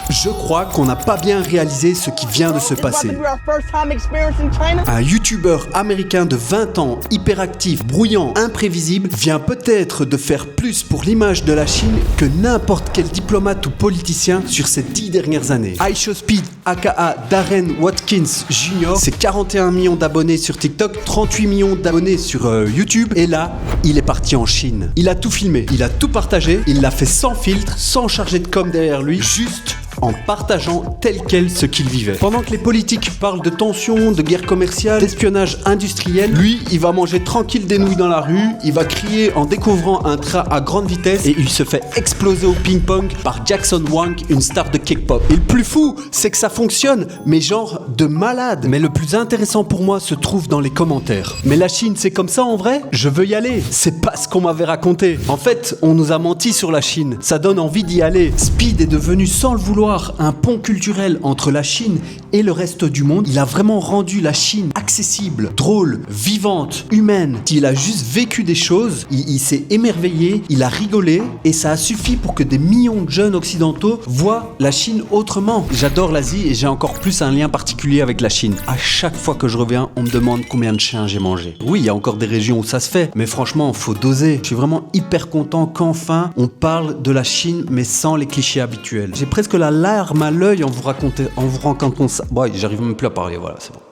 Je crois qu'on n'a pas bien réalisé ce qui vient de se passer. Un youtubeur américain de 20 ans, hyperactif, bruyant, imprévisible, vient peut-être de faire plus pour l'image de la Chine que n'importe quel diplomate ou politicien sur ces 10 dernières années. iShowSpeed, aka Darren Watkins Jr., c'est 41 millions d'abonnés sur TikTok, 38 millions d'abonnés sur YouTube, et là, il est parti en Chine. Il a tout filmé, il a tout partagé, il l'a fait sans filtre, sans charger de com derrière lui, juste en partageant tel quel ce qu'il vivait. Pendant que les politiques parlent de tensions, de guerre commerciale, d'espionnage industriel, lui, il va manger tranquille des nouilles dans la rue, il va crier en découvrant un train à grande vitesse et il se fait exploser au ping-pong par Jackson Wang, une star de K-pop. Et le plus fou, c'est que ça fonctionne, mais genre de malade. Mais le plus intéressant pour moi se trouve dans les commentaires. Mais la Chine, c'est comme ça en vrai? Je veux y aller. C'est pas ce qu'on m'avait raconté. En fait, on nous a menti sur la Chine. Ça donne envie d'y aller. Speed est devenu sans le vouloir un pont culturel entre la Chine et le reste du monde. Il a vraiment rendu la Chine accessible, drôle, vivante, humaine. Il a juste vécu des choses, il s'est émerveillé, il a rigolé et ça a suffi pour que des millions de jeunes occidentaux voient la Chine autrement. J'adore l'Asie et j'ai encore plus un lien particulier avec la Chine. À chaque fois que je reviens, on me demande combien de chiens j'ai mangé. Oui, il y a encore des régions où ça se fait, mais franchement, faut doser. Je suis vraiment hyper content qu'enfin on parle de la Chine mais sans les clichés habituels. J'ai presque la larme à l'œil en vous racontant ça. Bon, j'arrive même plus à parler, voilà, c'est bon.